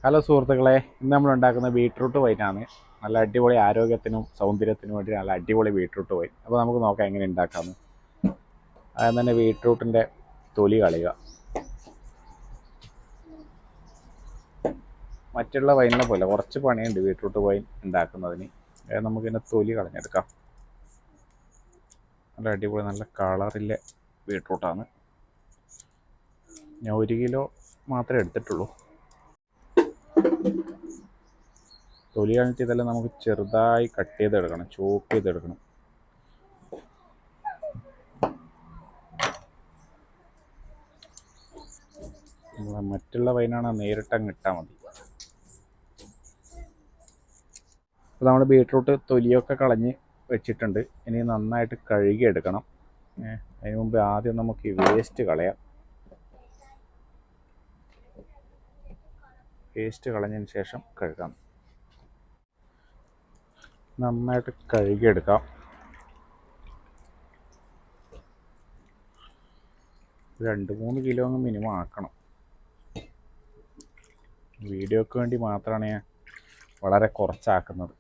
Hello സുഹൃത്തുക്കളെ, ഇന്ന് നമ്മൾ ഉണ്ടാക്കുന്ന ബീട്രൂട്ട് വൈനാണ്. നല്ല അടിപൊളി ആരോഗ്യത്തിനും സൗന്ദര്യത്തിനും വേണ്ടി നല്ല അടിപൊളി ബീട്രൂട്ട് വൈൻ. അപ്പോൾ നമുക്ക് നോക്കാം എങ്ങനെ ഉണ്ടാക്കാമെന്ന്. ആദ്യം തന്നെ ബീട്രൂട്ടിൻ്റെ തൊലി കളയുക. മറ്റുള്ള വൈനിനെ പോലെ കുറച്ച് പണിയുണ്ട് ബീട്രൂട്ട് വൈൻ ഉണ്ടാക്കുന്നതിന്. നമുക്കിതിൻ്റെ തൊലി കളഞ്ഞെടുക്കാം. നല്ല അടിപൊളി നല്ല കളറിലെ ബീട്രൂട്ടാണ്. ഞാൻ 1 കിലോ മാത്രമേ എടുത്തിട്ടുള്ളൂ. തൊലി കളഞ്ഞിട്ട് ഇതെല്ലാം നമുക്ക് ചെറുതായി കട്ട് ചെയ്തെടുക്കണം, ചോപ്പ് ചെയ്തെടുക്കണം. മറ്റുള്ള വൈനാണ് നേരിട്ടങ്ങ് ഇട്ടാൽ മതി. അപ്പോൾ നമ്മൾ ബീട്രൂട്ട് തൊലിയൊക്കെ കളഞ്ഞ് വെച്ചിട്ടുണ്ട്. ഇനി നന്നായിട്ട് കഴുകിയെടുക്കണം. അതിന് മുമ്പ് ആദ്യം നമുക്ക് ഈ വേസ്റ്റ് കളയാം. വേസ്റ്റ് കളഞ്ഞതിന് ശേഷം കഴുകാം. നന്നായിട്ട് കഴുകിയെടുക്കാം. 2-3 കിലോ മിനിമം ആക്കണം. വീഡിയോക്ക് വേണ്ടി മാത്രമാണ് ഞാൻ വളരെ കുറച്ചാക്കുന്നത്.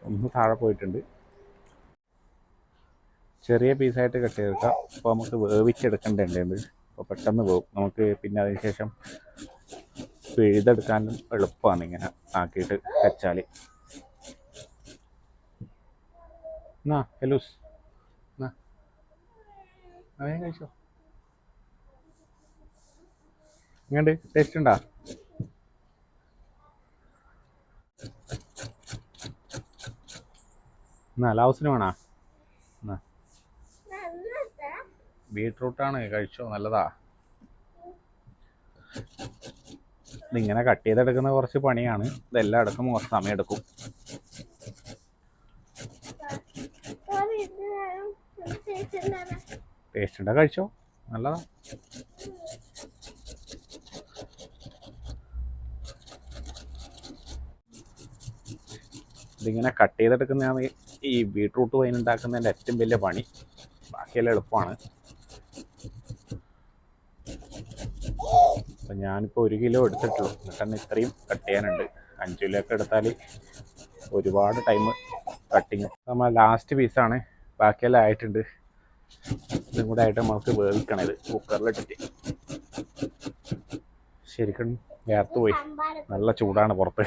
ഒന്ന് താഴെ പോയിട്ടുണ്ട്. ചെറിയ പീസായിട്ട് കട്ട് ചെയ്തെടുക്കാം. അപ്പോൾ നമുക്ക് വേവിച്ചെടുക്കേണ്ടതുണ്ട്. അപ്പോൾ പെട്ടെന്ന് പോകും. നമുക്ക് പിന്നെ അതിന് ശേഷം പിഴുതെടുക്കാനും എളുപ്പമാണ് ഇങ്ങനെ ആക്കിയിട്ട് വെച്ചാൽ. എന്നാ ഹെലൂസ് എന്നാ അവൻ കഴിച്ചോ. ഇങ്ങോട്ട് ടേസ്റ്റ് ഉണ്ടോ? എന്നാ ലാവസിന് വേണോ? എന്നാ ബീട്രൂട്ടാണ്, കഴിച്ചോ, നല്ലതാ. ഇതിങ്ങനെ കട്ട് ചെയ്തെടുക്കുന്ന കുറച്ച് പണിയാണ്. ഇതെല്ലാം എടുക്കുമ്പോൾ കുറച്ച് സമയം എടുക്കും. ടേസ്റ്റ് ഉണ്ടോ? കഴിച്ചോ, നല്ലതാ. ഇതിങ്ങനെ കട്ട് ചെയ്തെടുക്കുന്നതാണ് ഈ ബീട്രൂട്ട് വൈൻ ഉണ്ടാക്കുന്നതിൻ്റെ ഏറ്റവും വലിയ പണി. ബാക്കിയെല്ലാം എളുപ്പമാണ്. അപ്പം ഞാനിപ്പോൾ 1 കിലോ എടുത്തിട്ടുള്ളൂ. എന്നിട്ട് തന്നെ ഇത്രയും കട്ട് ചെയ്യാനുണ്ട്. 5 കിലോ ഒക്കെ എടുത്താൽ ഒരുപാട് ടൈം കട്ടിങ്. നമ്മൾ ലാസ്റ്റ് പീസാണ്. ബാക്കിയെല്ലാം ആയിട്ടുണ്ട്. ഇതും കൂടെ ആയിട്ട് നമുക്ക് വേവിക്കണം. ഇത് കുക്കറിലിട്ടിട്ട് ശരിക്കും വേർത്ത് പോയി. നല്ല ചൂടാണ് പുറത്ത്.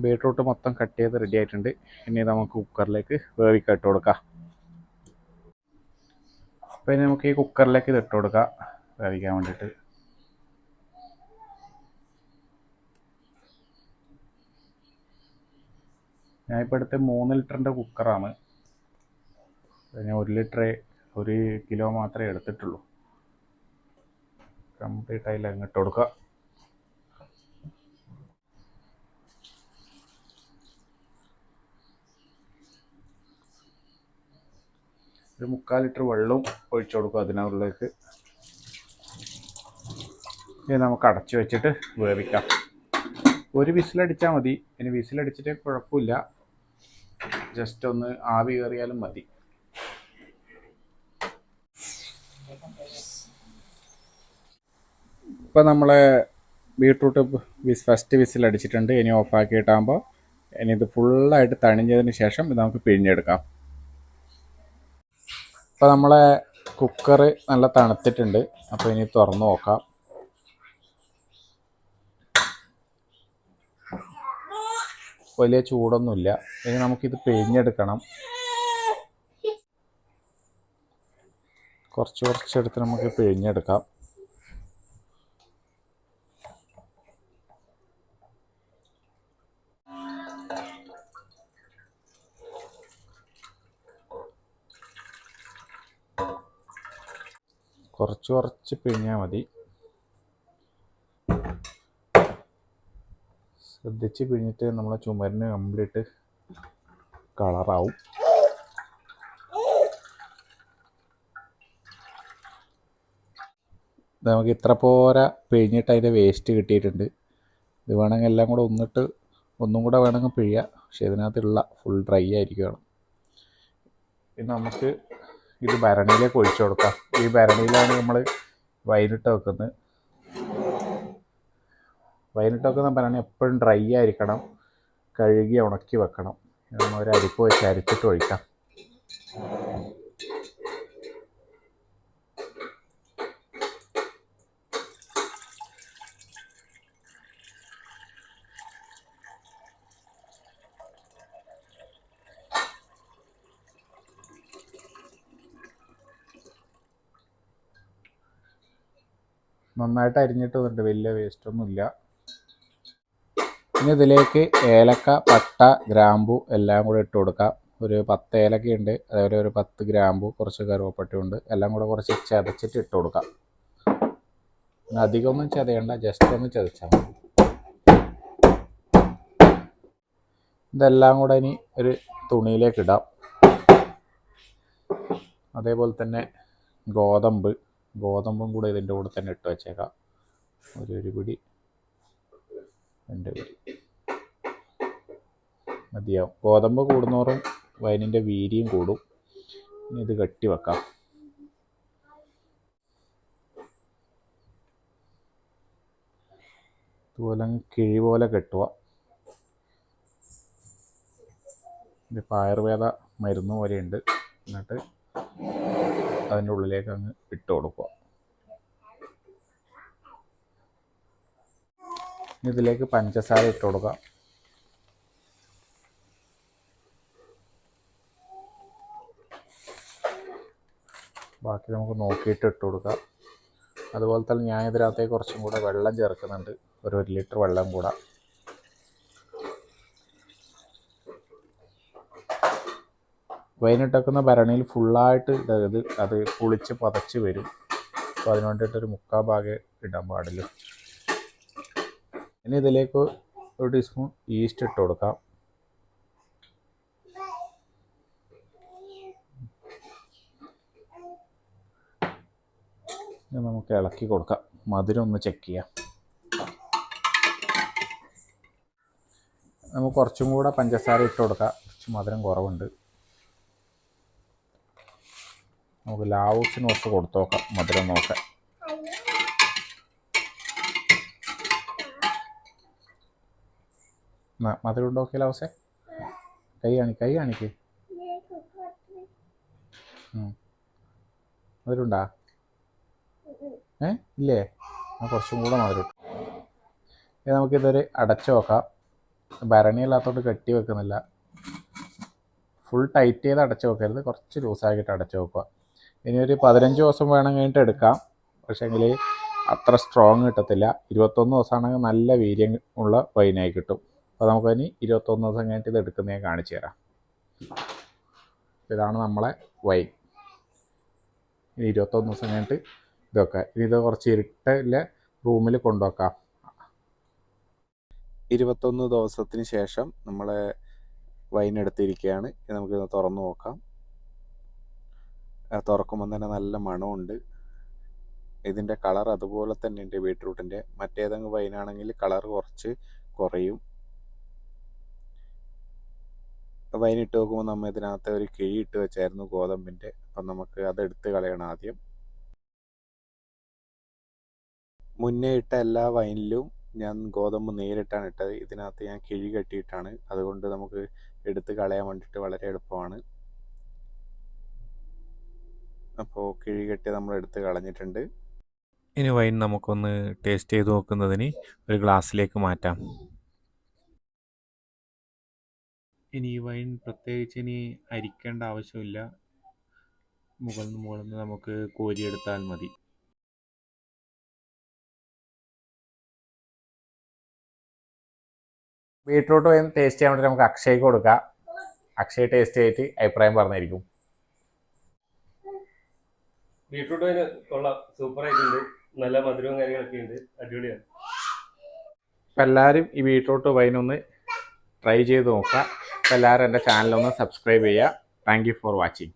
ബീട്രൂട്ട് മൊത്തം കട്ട് ചെയ്ത് റെഡി ആയിട്ടുണ്ട്. ഇനി നമുക്ക് കുക്കറിലേക്ക് വേവിക്കാൻ ഇട്ട് കൊടുക്കാം. അപ്പോൾ ഇനി നമുക്ക് ഈ കുക്കറിലേക്ക് ഇത് ഇട്ട് കൊടുക്കാം വേവിക്കാൻ വേണ്ടിയിട്ട്. ഞാനിപ്പോൾ എടുത്ത് 3 ലിറ്ററിൻ്റെ കുക്കറാണ്. ഞാൻ 1 കിലോ മാത്രമേ എടുത്തിട്ടുള്ളൂ. കംപ്ലീറ്റ് ആയില്ല അങ്ങ് ഇട്ട് കൊടുക്കുക. ഒരു 3/4 ലിറ്റർ വെള്ളവും ഒഴിച്ചു കൊടുക്കുക അതിനുള്ളിലേക്ക്. ഇനി നമുക്ക് അടച്ചു വെച്ചിട്ട് വേവിക്കാം. 1 വിസിലടിച്ചാൽ മതി. ഇനി വിസിലടിച്ചിട്ട് കുഴപ്പമില്ല, ജസ്റ്റ് ഒന്ന് ആവി കയറിയാലും മതി. ഇപ്പോൾ നമ്മളെ ബീട്രൂട്ട് ഫസ്റ്റ് വിസിലടിച്ചിട്ടുണ്ട്. ഇനി ഓഫാക്കിയിട്ടാകുമ്പോൾ ഇനി ഇത് ഫുള്ളായിട്ട് തണിഞ്ഞതിന് ശേഷം ഇത് നമുക്ക് പിഴിഞ്ഞെടുക്കാം. ഇപ്പോൾ നമ്മളെ കുക്കർ നല്ല തണുത്തിട്ടുണ്ട്. അപ്പോൾ ഇനി തുറന്ന് നോക്കാം. വലിയ ചൂടൊന്നുമില്ല. ഇനി നമുക്കിത് പിഴിഞ്ഞെടുക്കണം. കുറച്ചെടുത്ത് നമുക്ക് പിഴിഞ്ഞെടുക്കാം. കുറച്ച് പിഴിഞ്ഞാൽ മതി. ശ്രദ്ധിച്ച് പിഴിഞ്ഞിട്ട് നമ്മളെ ചുമരിന് കംപ്ലീറ്റ് കളറാവും. നമുക്ക് ഇത്ര പോരാ പിഴിഞ്ഞിട്ട് അതിൻ്റെ വേസ്റ്റ് കിട്ടിയിട്ടുണ്ട്. ഇത് വേണമെങ്കിൽ എല്ലാം കൂടെ ഒന്നും കൂടെ വേണമെങ്കിൽ പിഴിയാം. പക്ഷേ ഇതിനകത്തുള്ള ഫുൾ ഡ്രൈ ആയിരിക്കണം. ഇനി നമുക്ക് ഇത് ഭരണിയിലേക്ക് ഒഴിച്ചു കൊടുക്കാം. ഈ ഭരണിയിലാണ് നമ്മൾ വൈനിട്ട് വെക്കുന്നത്. വൈനിട്ട് വെക്കുന്ന ഭരണി എപ്പോഴും ഡ്രൈ ആയിരിക്കണം. കഴുകി ഉണക്കി വെക്കണം. നമ്മൾ ഒരു അരിപ്പ് വെച്ച് അരിച്ചിട്ട് ഒഴിക്കാം. നന്നായിട്ട് അരിഞ്ഞിട്ട് വന്നിട്ട് വലിയ വേസ്റ്റൊന്നുമില്ല. ഇനി ഇതിലേക്ക് ഏലക്ക, പട്ട, ഗ്രാമ്പു എല്ലാം കൂടെ ഇട്ട് കൊടുക്കാം. ഒരു 10 ഏലക്കയുണ്ട്, അതേപോലെ ഒരു 10 ഗ്രാമ്പു, കുറച്ച് കറുവപ്പട്ടയുണ്ട്. എല്ലാം കൂടെ കുറച്ച് ചതച്ചിട്ട് ഇട്ട് കൊടുക്കാം. അധികമൊന്നും ചതയണ്ട, ജസ്റ്റ് ഒന്ന് ചതച്ചാൽ മതി. ഇതെല്ലാം കൂടെ ഇനി ഒരു തുണിയിലേക്ക് ഇടാം. അതേപോലെ തന്നെ ഗോതമ്പും കൂടെ ഇതിൻ്റെ കൂടെ തന്നെ ഇട്ട് വെച്ചേക്കാം. ഒരു പിടി, 2 പിടി മതിയാവും. ഗോതമ്പ് കൂടുന്നോറും വൈനിൻ്റെ വീര്യം കൂടും. ഇനി ഇത് കെട്ടി വെക്കാം. ഇതുപോലെ കിഴി പോലെ കെട്ടുക. ഇതിപ്പോൾ ആയുർവേദ മരുന്ന് പോലെയുണ്ട്. എന്നിട്ട് അതിൻ്റെ ഉള്ളിലേക്ക് അങ്ങ് ഇട്ട് കൊടുക്കുക. ഇതിലേക്ക് പഞ്ചസാര ഇട്ട് കൊടുക്കുക. ബാക്കി നമുക്ക് നോക്കിയിട്ട് ഇട്ട് കൊടുക്കാം. അതുപോലെ തന്നെ ഞാൻ ഇതിനകത്തേക്ക് കുറച്ചും കൂടെ വെള്ളം ചേർക്കുന്നുണ്ട്. ഒരു 1 ലിറ്റർ വെള്ളം കൂടെ. വൈനിട്ടേക്കുന്ന ഭരണിയിൽ ഫുള്ളായിട്ട് ഇടരുത്, അത് പുളിച്ച് പതച്ച് വരും. അപ്പോൾ അതിന് വേണ്ടിയിട്ടൊരു 3/4 ഭാഗം ഇടാൻ പാടില്ല. ഇനി ഇതിലേക്ക് 1 ടീസ്പൂൺ ഈസ്റ്റ് ഇട്ട് കൊടുക്കാം. നമുക്ക് ഇളക്കി കൊടുക്കാം. മധുരം ഒന്ന് ചെക്ക് ചെയ്യാം. നമുക്ക് കുറച്ചും കൂടെ പഞ്ചസാര ഇട്ട് കൊടുക്കാം. കുറച്ച് മധുരം കുറവുണ്ട്. നമുക്ക് ലാവൂസിന് കുറച്ച് കൊടുത്തു നോക്കാം, മധുരം നോക്കാം. മധുരം ഉണ്ടോ? ഓക്കെ ലാവൂസേ, കൈ കാണിക്ക്. മധുരം ഉണ്ടാ? ഇല്ലേ? കുറച്ചും കൂടെ മധുരം. ഇനി നമുക്കിതൊരു അടച്ചു വെക്കാം. ഭരണിയല്ലാത്തോട്ട് കെട്ടി വെക്കുന്നില്ല. ഫുൾ ടൈറ്റ് ചെയ്ത് അടച്ചു വെക്കരുത്, കുറച്ച് ലൂസാക്കിയിട്ട് അടച്ചു വെക്കുക. ഇനി ഒരു 15 ദിവസം വേണം കഴിഞ്ഞിട്ട് എടുക്കാം. പക്ഷേങ്കിൽ അത്ര സ്ട്രോങ് കിട്ടത്തില്ല. 21 ദിവസമാണെങ്കിൽ നല്ല വീര്യം ഉള്ള വൈനായി കിട്ടും. അപ്പോൾ നമുക്കിനി 21 ദിവസം കഴിഞ്ഞിട്ട് ഇത് എടുക്കുന്നത് ഞാൻ കാണിച്ചു തരാം. ഇതാണ് നമ്മളെ വൈൻ. ഇനി 21 ദിവസം കഴിഞ്ഞിട്ട് ഇതൊക്കെ ഇനി ഇത് കുറച്ച് ഇരുട്ടിലെ റൂമിൽ കൊണ്ടുവെക്കാം. 21 ദിവസത്തിന് ശേഷം നമ്മളെ വൈൻ എടുത്തിരിക്കുകയാണ്. നമുക്കിത് തുറന്നു നോക്കാം. തുറക്കുമ്പോൾ തന്നെ നല്ല മണമുണ്ട്. ഇതിൻ്റെ കളർ അതുപോലെ തന്നെ ഉണ്ട് ബീട്രൂട്ടിൻ്റെ. മറ്റേതെങ്കിലും വൈനാണെങ്കിൽ കളർ കുറച്ച് കുറയും. വൈൻ ഇട്ട് നോക്കുമ്പോൾ നമ്മൾ ഇതിനകത്ത് ഒരു കിഴി ഇട്ട് വെച്ചായിരുന്നു ഗോതമ്പിൻ്റെ. അപ്പം നമുക്ക് അതെടുത്ത് കളയണം ആദ്യം. മുന്നേ ഇട്ട എല്ലാ വൈനിലും ഞാൻ ഗോതമ്പ് നേരിട്ടാണ് ഇട്ടത്. ഇതിനകത്ത് ഞാൻ കിഴി കെട്ടിയിട്ടാണ്. അതുകൊണ്ട് നമുക്ക് എടുത്ത് കളയാൻ വേണ്ടിയിട്ട് വളരെ എളുപ്പമാണ്. അപ്പോൾ കിഴി കെട്ടി നമ്മൾ എടുത്ത് കളഞ്ഞിട്ടുണ്ട്. ഇനി വൈൻ നമുക്കൊന്ന് ടേസ്റ്റ് ചെയ്ത് നോക്കുന്നതിന് ഒരു ഗ്ലാസ്സിലേക്ക് മാറ്റാം. ഇനി ഈ വൈൻ പ്രത്യേകിച്ച് ഇനി അരിക്കേണ്ട ആവശ്യമില്ല. മുകളിൽ നിന്ന് നമുക്ക് കോരിയെടുത്താൽ മതി. ബീട്രൂട്ട് വൈൻ ടേസ്റ്റ് ചെയ്യാൻ വേണ്ടി നമുക്ക് അക്ഷയ്ക്ക് കൊടുക്കാം. അക്ഷയ് ടേസ്റ്റ് ചെയ്തിട്ട് അഭിപ്രായം പറഞ്ഞായിരിക്കും. ബീട്രൂട്ട് വൈൻ കൊള്ളാം, സൂപ്പർ ആയിട്ടുണ്ട്. നല്ല മധുരവും കാര്യങ്ങളൊക്കെ ഉണ്ട്, അടിപൊളിയാണ്. അപ്പം എല്ലാവരും ഈ ബീട്രൂട്ട് വൈൻ ഒന്ന് ട്രൈ ചെയ്ത് നോക്കുക. അപ്പോൾ എല്ലാവരും എൻ്റെ ചാനലൊന്ന് സബ്സ്ക്രൈബ് ചെയ്യുക. Thank you for watching.